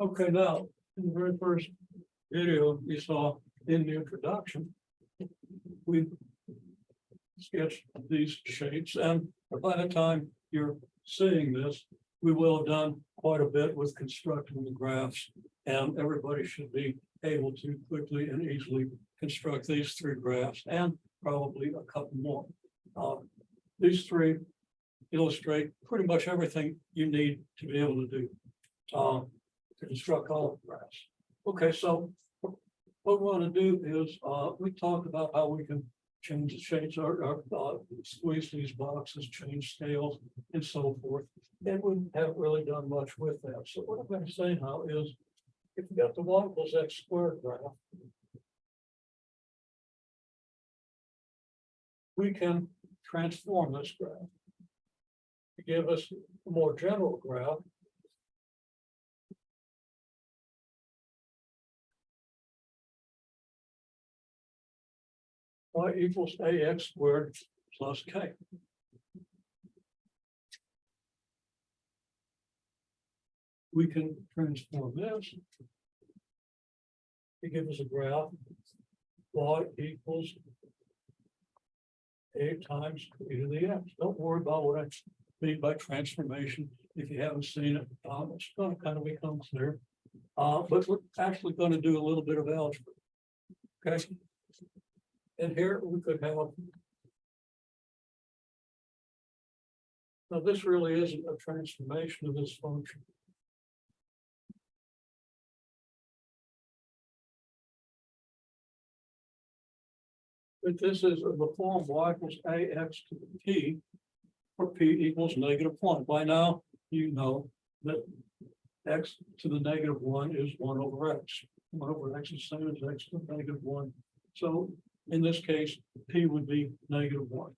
Okay, now, in the very first video you saw in the introduction, we sketched these shapes, and by the time you're seeing this, we will have done quite a bit with constructing the graphs, and everybody should be able to quickly and easily construct these three graphs and probably a couple more. These three illustrate pretty much everything you need to be able to do to construct all the graphs. Okay, so what we want to do is we talked about how we can change the shapes or squeeze these boxes, change scales, and so forth. And we haven't really done much with that. So what I'm going to say now is, if you got the y equals x squared graph, we can transform this graph to give us a more general graph. Y equals ax squared plus k. We can transform this to give us a graph y equals a times e to the x. Don't worry about what I mean by transformation. If you haven't seen it, it's going to kind of become clear. But we're actually going to do a little bit of algebra. Okay. And here we could have. Now, this really isn't a transformation of this function. But this is the form y equals ax to the p, where p equals -1. By now, you know that x to the -1 is 1 over x. 1 over x is the same as x to the -1. So in this case, p would be -1.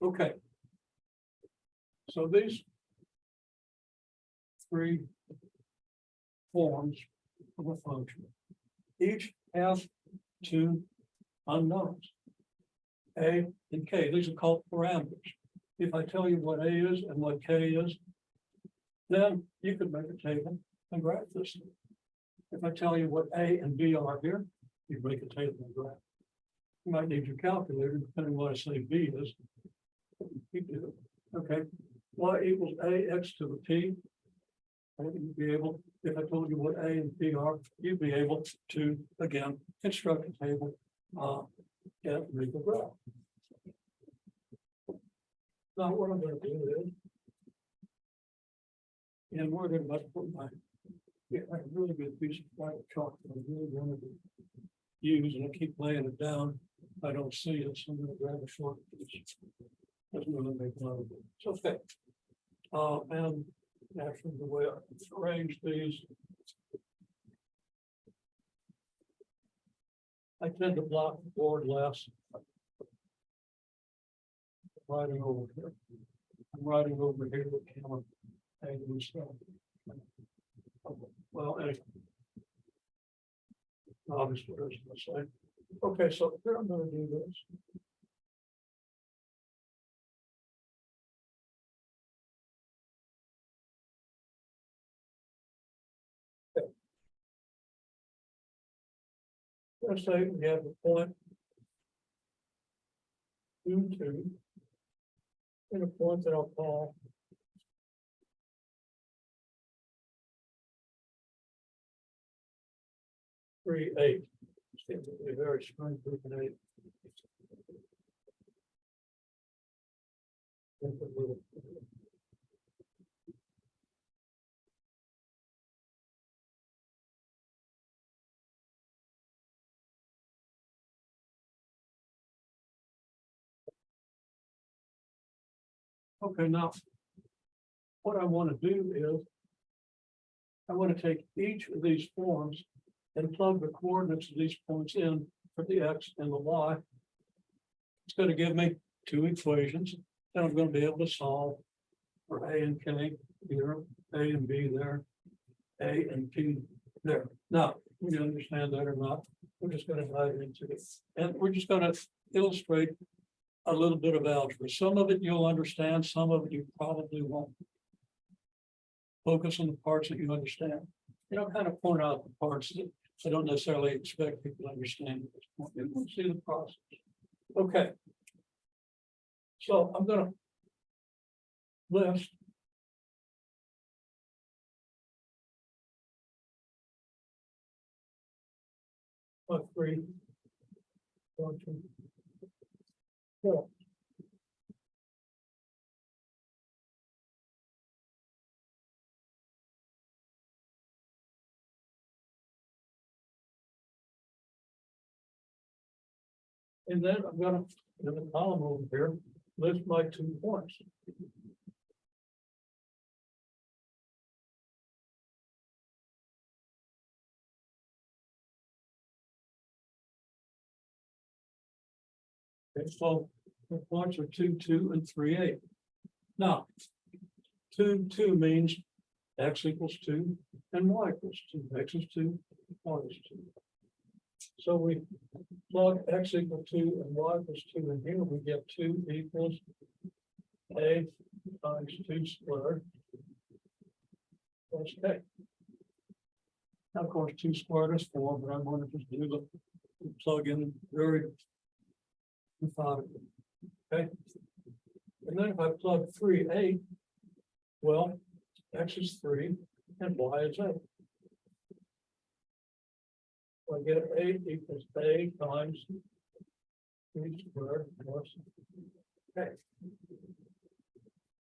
Okay. So these three forms of a function each have two unknowns, a and k. These are called parameters. If I tell you what a is and what k is, then you could make a table and graph this. If I tell you what a and b are here, you make a table and graph. You might need your calculator, depending on what I say b is. You do. Okay, y equals ax to the p. And you'd be able, if I told you what a and b are, you'd be able to, again, construct a table and make a graph. Now, what I'm going to do is, and we're going to put my a really good piece of white chalk that I really wanted to use, and I keep laying it down. I don't see it, so I'm going to grab a short piece. Doesn't really make a lot of it. It's okay. And actually, the way I arrange these, I tend to block the board less. Writing over here. I'm writing over here with camera angle and stuff. Well, anyway. Obviously, there's no say. Okay, so here I'm going to do this. Okay. Let's say we have a point 2, 2, and a point that I'll call 3, 8. Seems to be a very strange group of 8. Okay, now what I want to do is I want to take each of these forms and plug the coordinates of these points in for the x and the y. It's going to give me two equations that I'm going to be able to solve for a and k here, a and b there, a and p there. Now, you understand that or not? We're just going to dive into it, and we're just going to illustrate a little bit of algebra. Some of it you'll understand, some of it you probably won't. Focus on the parts that you understand. kind of point out the parts that I don't necessarily expect people to understand at this point. You can see the process. Okay. So I'm gonna list three, 1, 2, 4. And then I'm gonna, in the column over here, list my 2 points. Okay, so the points are 2, 2, and 3, 8. Now, 2, 2 means x equals 2 and y equals 2. X is 2, y is 2. So we plug x equals 2 and y equals 2 in here, we get 2 equals a times 2 squared plus k. Now, of course, 2 squared is 4, but I'm going to just do the plug in very methodically. Okay. And then if I plug 3, 8, well, x is 3 and y is 8. So I get 8 equals a times 3 squared plus k.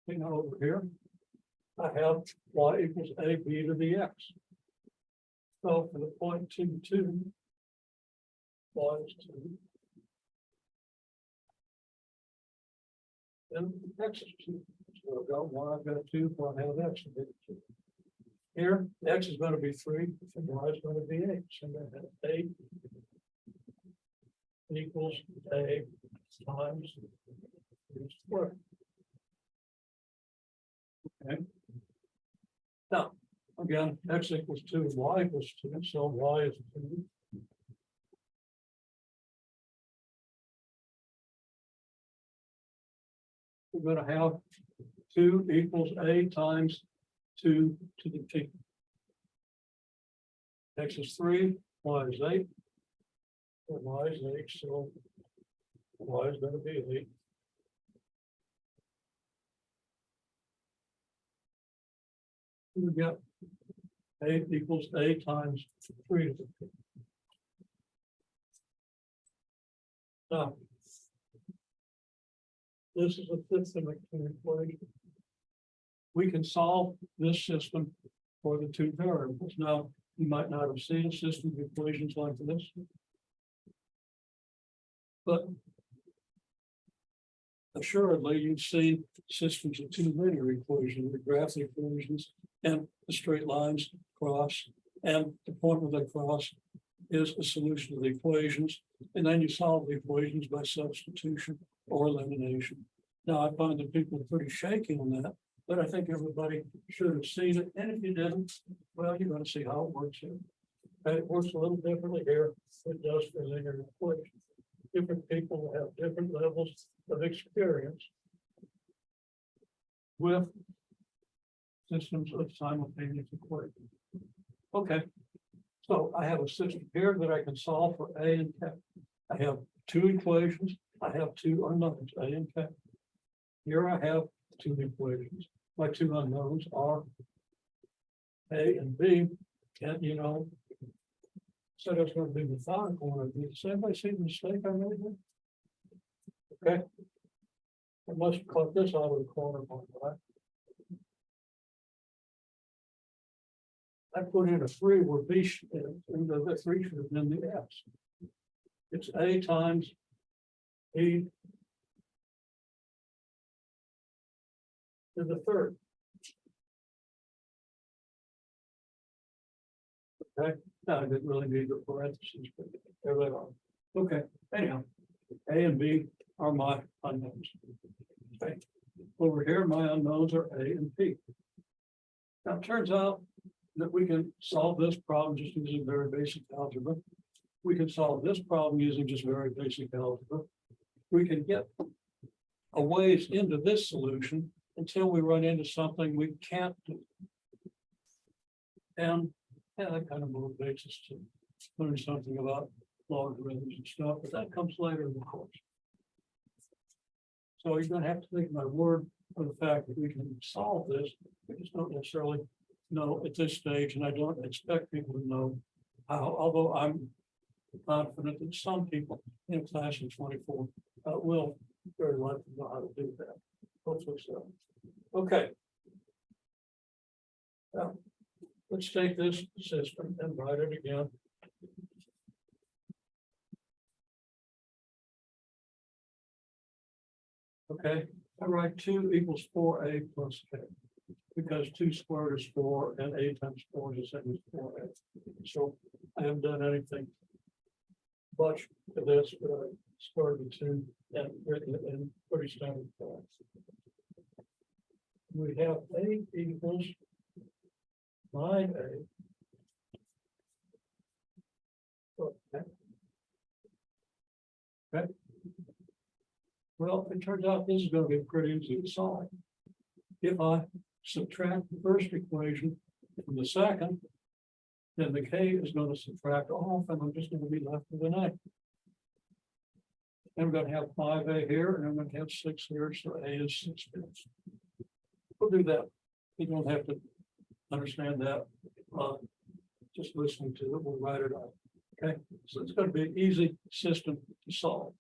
Now over here, I have y equals a b to the x. So for the point 2, 2, y is 2. And x is 2. So I've got 1, I've got 2, so I have x to be 2. Here, x is going to be 3, and y is going to be 8. So I'm going to have 8 equals a times 3 squared. Okay. Now, again, x equals 2 and y equals 2, so y is 2. We're going to have 2 equals a times 2 to the t. X is 3, y is 8. And y is 8, so y is going to be 8. We get 8 equals a times 3 to the t. Now, this is a systemic equation. We can solve this system for the 2 variables. Now, you might not have seen a system of equations like this, but assuredly you've seen systems of 2 linear equations, the graph equations, and the straight lines cross, and the point where they cross is a solution of the equations, and then you solve the equations by substitution or elimination. Now, I find that people are pretty shaky on that, but I think everybody should have seen it, and if you didn't, well, you're going to see how it works here. And it works a little differently here than it does for linear equations. Different people have different levels of experience with systems of simultaneous equations. Okay, so I have a system here that I can solve for a and k. I have 2 equations. I have 2 unknowns, a and k. Here I have 2 equations. My 2 unknowns are a and b, and said I was going to be methodical when I did. Does anybody see the mistake I made here? Okay. I must have caught this out of the corner of my eye. I put in a 3 where b and the 3 should have been the x. It's a times e to the 3rd. Okay, no, I didn't really need the parentheses, but there they are. Okay, anyhow, a and b are my unknowns. Okay, over here, my unknowns are a and p. Now, it turns out that we can solve this problem just using very basic algebra. We can solve this problem using just very basic algebra. We can get a ways into this solution until we run into something we can't do. And Yeah, that kind of motivates us to learn something about logarithms and stuff, but that comes later in the course. So you're gonna have to take my word for the fact that we can solve this. We just don't necessarily know at this stage, and I don't expect people to know how, although I'm confident that some people in class of 24 will very likely know how to do that. Hopefully so. Okay. Now, let's take this system and write it again. Okay, I write 2 equals 4a plus k, because 2 squared is 4 and a times 4 is the same as 4a. So I haven't done anything much to this, but I squared the 2 and written it in pretty standard form. We have a equals 9a. Okay. Okay. Well, it turns out this is going to be pretty easy to solve. If I subtract the first equation from the second, then the k is going to subtract off, and I'm just going to be left with an a. And I'm going to have 5a here, and I'm going to have 6 here, so a is 6 bits. We'll do that. You don't have to understand that. Just listening to it, we'll write it out. Okay, so it's going to be an easy system to solve.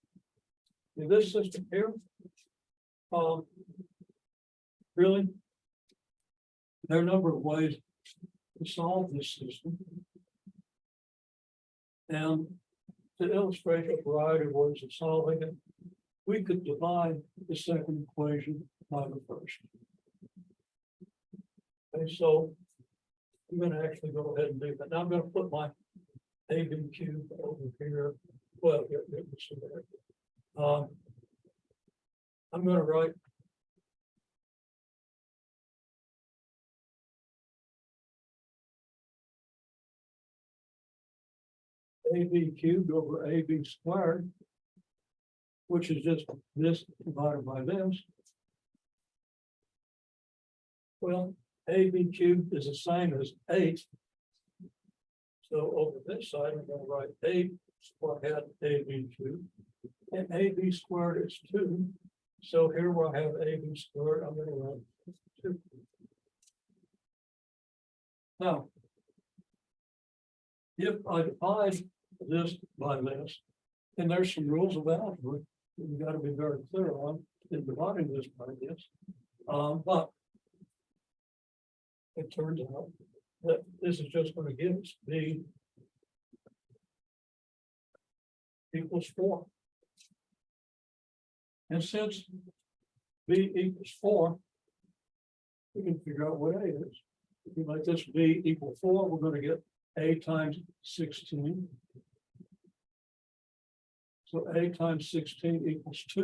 In this system here, really, there are a number of ways to solve this system. And to illustrate a variety of ways of solving it, we could divide the second equation by the first. Okay, so I'm going to actually go ahead and do that. Now I'm going to put my AB cubed over here. Well, I'm going to write AB cubed over AB squared, which is just this divided by this. Well, AB cubed is the same as 8. So over this side, I'm going to write 8 or add AB cubed. And AB squared is 2. So here we'll have AB squared. I'm going to write 2. Now, if I divide this by this, and there's some rules of algebra that you've got to be very clear on in dividing this by this. But it turns out that this is just going to give us b equals 4. And since b equals 4, we can figure out what a is. If we make this b equal 4, we're going to get a times 16. So a times 16 equals 2.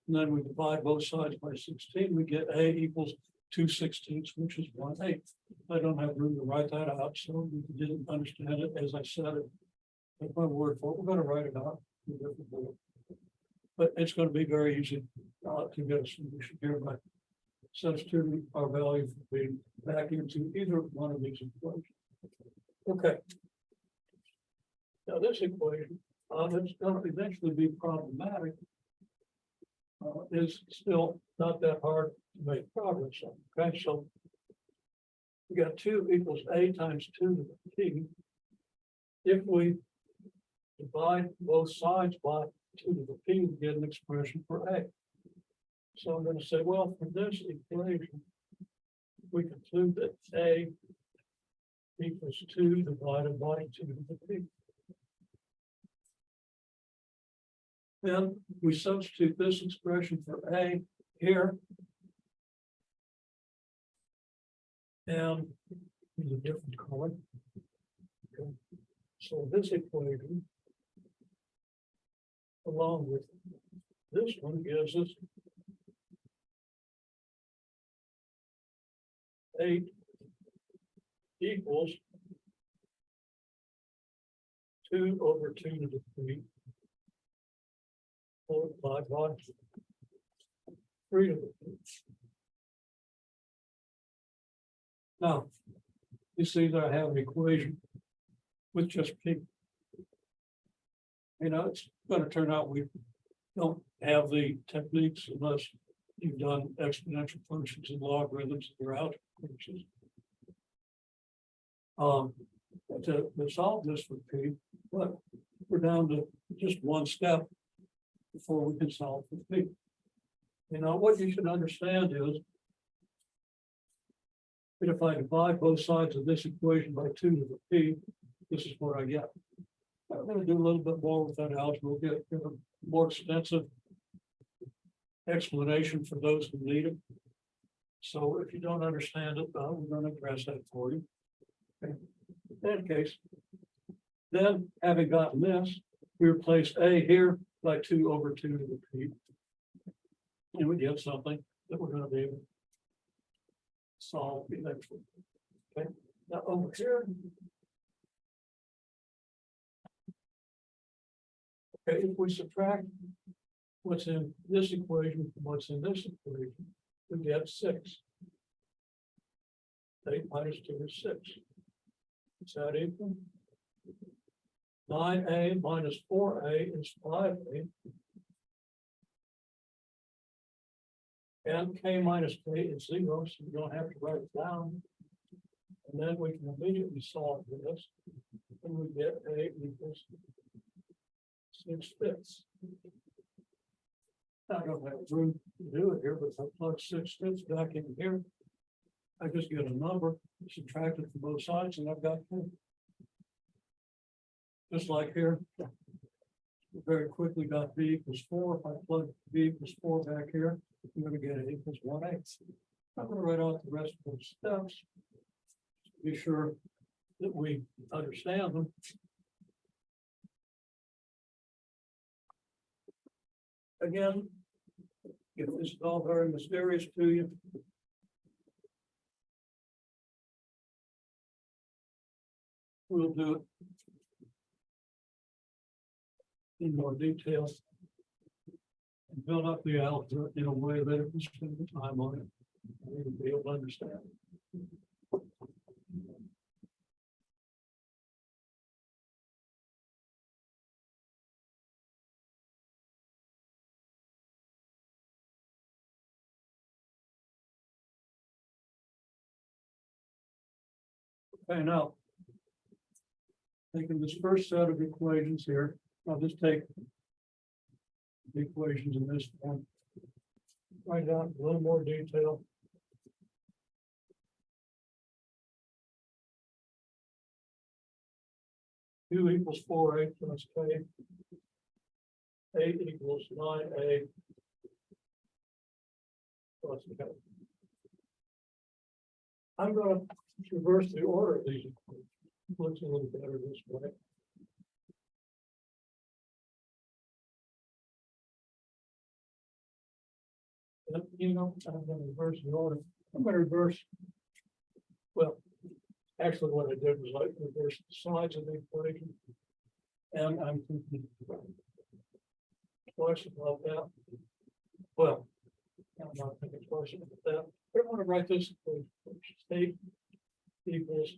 And then we divide both sides by 16. We get a equals 2/16, which is 1/8. I don't have room to write that out, so if you didn't understand it as I said it, take my word for it. We're going to write it out. But it's going to be very easy to get a solution here by substituting our value for b back into either one of these equations. Okay. Now this equation, it's going to eventually be problematic. Is still not that hard to make progress on. Okay, so we got 2 equals a times 2 to the p. If we divide both sides by 2 to the p, we get an expression for a. So I'm going to say, well, for this equation, we conclude that a equals 2 divided by 2 to the p. Then we substitute this expression for a here. And use a different color. Okay. So this equation, along with this one, gives us 8 equals 2 over 2 to the 3. Multiplied by 3 to the 3. Now, you see that I have an equation with just P. You know, it's gonna turn out we don't have the techniques unless you've done exponential functions and logarithms and your algebra courses. To solve this for P, but we're down to just one step before we can solve for P. You know, what you should understand is that if I divide both sides of this equation by 2 to the P, this is what I get. I'm going to do a little bit more with that algebra. We'll get a more extensive explanation for those who need it. So if you don't understand it, we're going to address that for you. Okay. In that case, then having gotten this, we replace A here by 2 over 2 to the P. And we get something that we're going to be able to solve eventually. Okay. Now over here. Okay, if we subtract what's in this equation from what's in this equation, we get 6. 8 minus 2 is 6. Is that equal? 9a minus 4a is 5a. And k minus k is 0, so we don't have to write it down. And then we can immediately solve this. And we get a equals 6/5. I don't have room to do it here, but if I plug 6/5 back in here, I just get a number, subtract it from both sides, and I've got 10. Just like here, we very quickly got b equals 4. If I plug b equals 4 back here, I'm going to get it equals 1/8. I'm going to write out the rest of those steps to be sure that we understand them. Again, if this is all very mysterious to you, we'll do it in more detail and build up the algebra in a way that if we spend the time on it, we will be able to understand. Okay, now, taking this first set of equations here, I'll just take the equations in this one, write out a little more detail. Q equals 4a plus k. A equals 9a plus k. I'm going to reverse the order of these equations. It looks a little better this way. And, you know, I'm going to reverse the order. I'm going to reverse. Well, actually, what I did was I reversed the sides of the equation, and I'm thinking twice about that. Well, I'm not thinking twice about that. But I want to write this equation. State equals.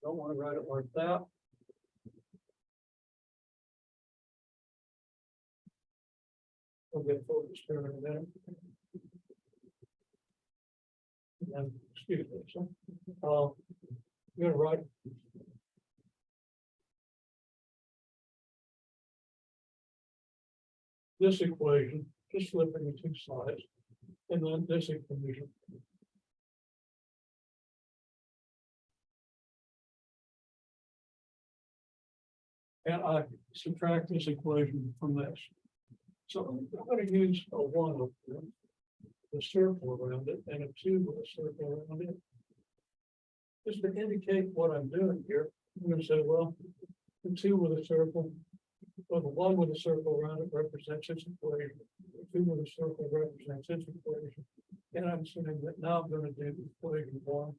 Don't want to write it like that. We'll get focused here in a minute. And excuse me, so I'm going to write this equation, just flipping the 2 sides, and then this equation. And I subtract this equation from this. So I'm going to use a 1 up here, a circle around it, and a 2 with a circle around it. Just to indicate what I'm doing here, I'm going to say, well, the 2 with a circle, well, the 1 with a circle around it represents its equation. The 2 with a circle represents its equation. And I'm saying that now I'm going to do equation 1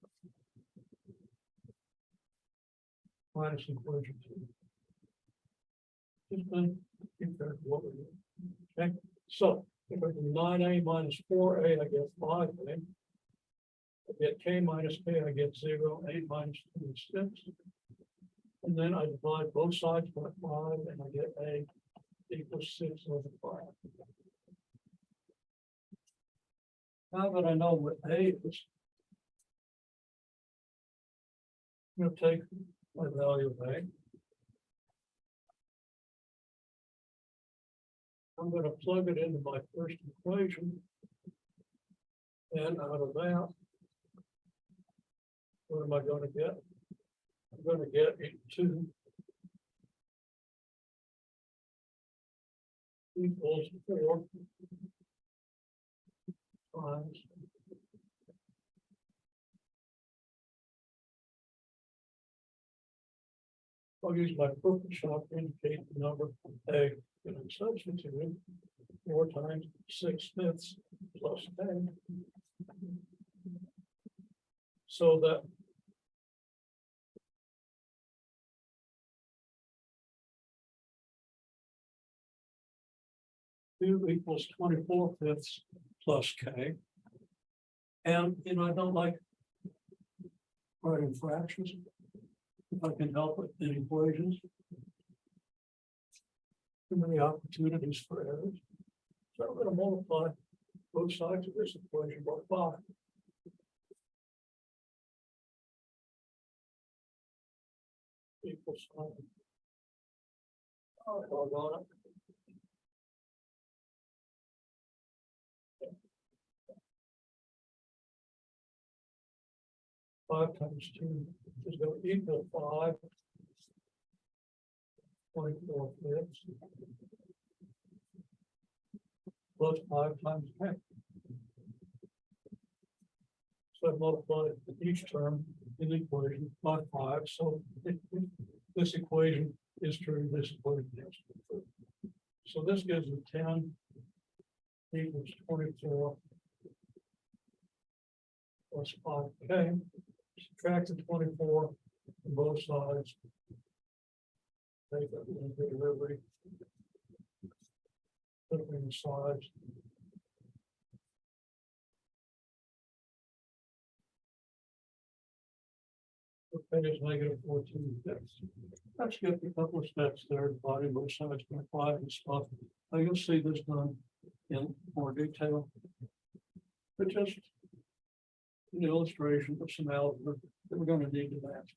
minus equation 2. Just going to keep track of what we're doing. Okay, so if I do 9a minus 4a, I get 5a. I get K minus K, I get 0, 8 minus 2 is 6. And then I divide both sides by 5 and I get A equals 6 over 5. Now that I know what A is, I'm going to take my value of A. I'm going to plug it into my first equation. And out of that, what am I going to get? I'm going to get 2 equals 4 times I'll use my purple chalk to indicate the number A that I'm substituting 4 times 6/5 plus A. So that Q equals 24/5 plus K. And I don't like writing fractions. If I can help it in equations. Too many opportunities for errors. So I'm going to multiply both sides of this equation by 5. Equals 5. I'll on it. 5 times 2 is going to equal 5. 24/5 plus 5 times 10. So I multiply each term in the equation by 5. So this equation is true, this equation is true. So this gives me 10 equals 24 plus 5K. Subtract the 24 from both sides. Take that into delivery. Put it in the sides. Okay, is negative 14/5. Let's get a couple of steps there, dividing both sides by 5 and stuff. Now you'll see this done in more detail. But just an illustration of some algebra that we're going to need to match.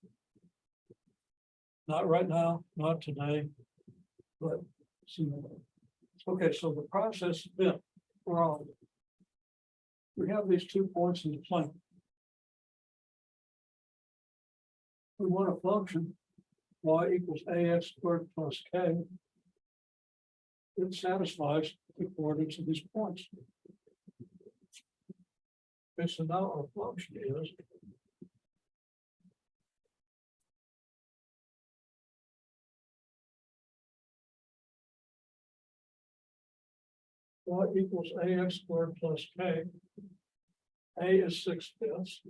Not right now, not today, but soon. Okay, so the process then, we have these 2 points in the plane. We want a function y equals ax squared plus k. It satisfies the coordinates of these points. Okay, so now our function is y equals ax squared plus k. A is 6/5.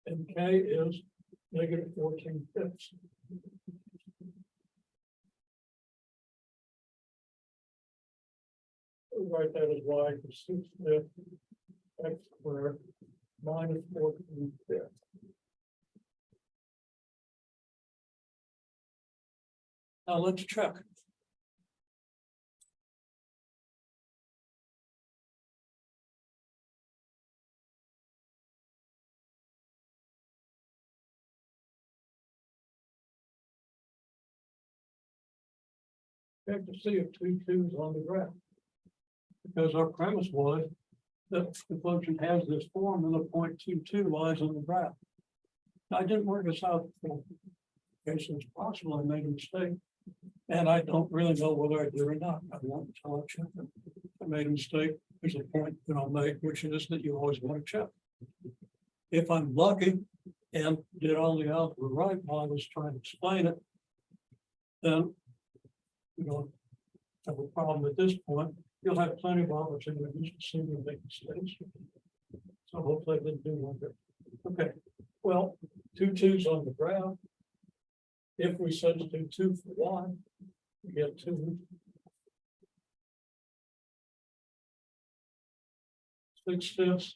And k is negative 14/5. Write that as y equals 6/5 x squared minus 14/5. Now let's check. Check to see if 2 2's on the graph. Because our premise was that the function has this form and the point 2 2 lies on the graph. Now, I didn't work this out before. Okay, so it's possible I made a mistake. And I don't really know whether I did or not. I won't until I check it. If I made a mistake, there's a point that I'll make, which is that you always want to check. If I'm lucky and did all the algebra right while I was trying to explain it, then you don't have a problem at this point. You'll have plenty of opportunities to see you make mistakes. So hopefully I didn't do one there. Okay, well, 2 2's on the graph. If we substitute 2 for y, we get 2. 6/5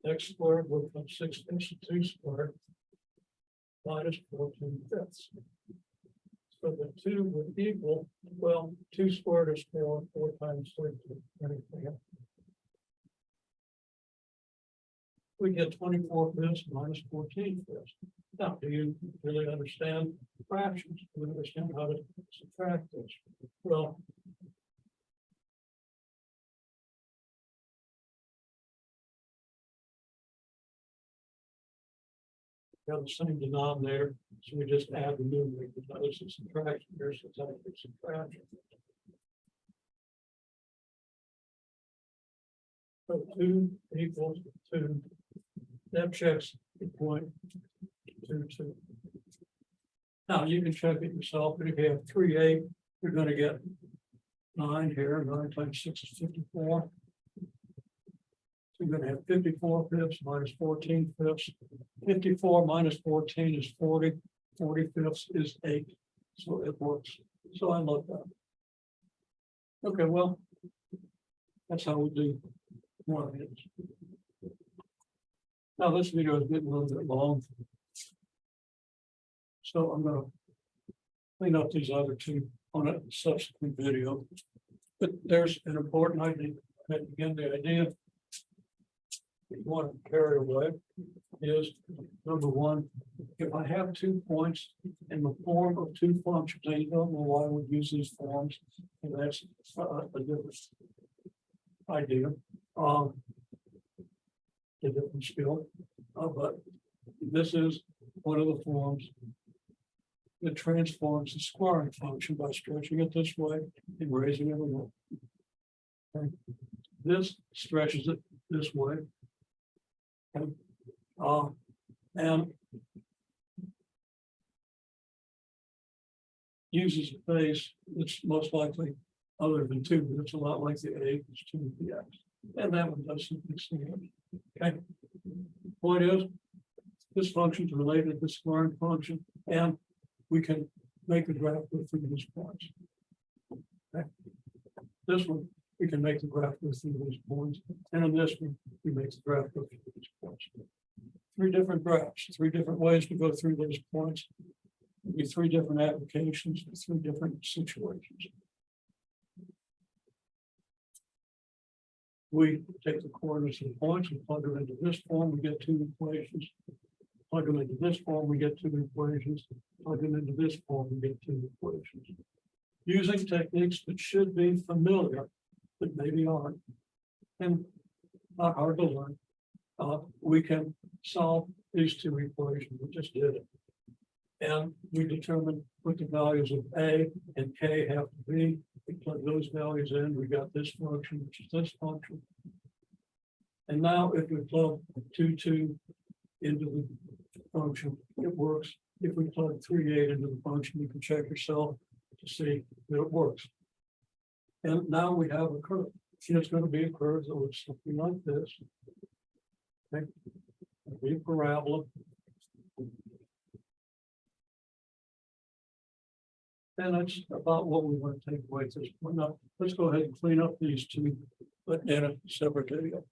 x squared will become 6/2 squared minus 14/5. So the 2 would equal, well, 2 squared is 4, 4 times 3 is 24. We get 24/5 minus 14/5. Now, do you really understand fractions? Do you understand how to subtract this? Well, we have the same denominator, so we just add the numerator. Now this is subtraction. Here's the type of subtraction. So 2 equals 2. That checks the point 2, 2. Now you can check it yourself, but if you have 3/8, you're going to get 9 here. 9 times 6 is 54. So you're going to have 54/5 minus 14/5. 54 minus 14 is 40. 40/5 is 8. So it works. So I love that. Okay, well, that's how we do one of these. Now this video is getting a little bit long. So I'm going to clean up these other two on a subsequent video. But there's an important idea. Again, the idea that you want to carry away is, number one, if I have 2 points in the form of 2 functions, and you don't know why we use these forms, and that's a different idea. A different skill. But this is one of the forms that transforms the squaring function by stretching it this way and raising it away. Okay. This stretches it this way. Okay. And uses a base that's most likely other than 2, but it's a lot like the A is 2 to the X. And that one does something similar. Okay. Point is, this function is related to the squaring function, and we can make a graph with these points. Okay. This one, we can make the graph with these points, and in this one, we make the graph with these points. 3 different graphs, 3 different ways to go through those points. Maybe 3 different applications, 3 different situations. We take the coordinates of the points and plug them into this form, we get 2 equations. Plug them into this form, we get 2 equations. Plug them into this form, we get 2 equations. Using techniques that should be familiar, but maybe aren't, and not hard to learn, we can solve these 2 equations. We just did it. And we determined what the values of A and K have to be. We plug those values in, we got this function, which is this function. And now if we plug 2, 2 into the function, it works. If we plug 3, 8 into the function, you can check yourself to see that it works. And now we have a curve. It's going to be a curve that looks something like this. Okay. It'll be a parabola. And that's about what we want to take away at this point. Now, let's go ahead and clean up these 2, but in a separate video.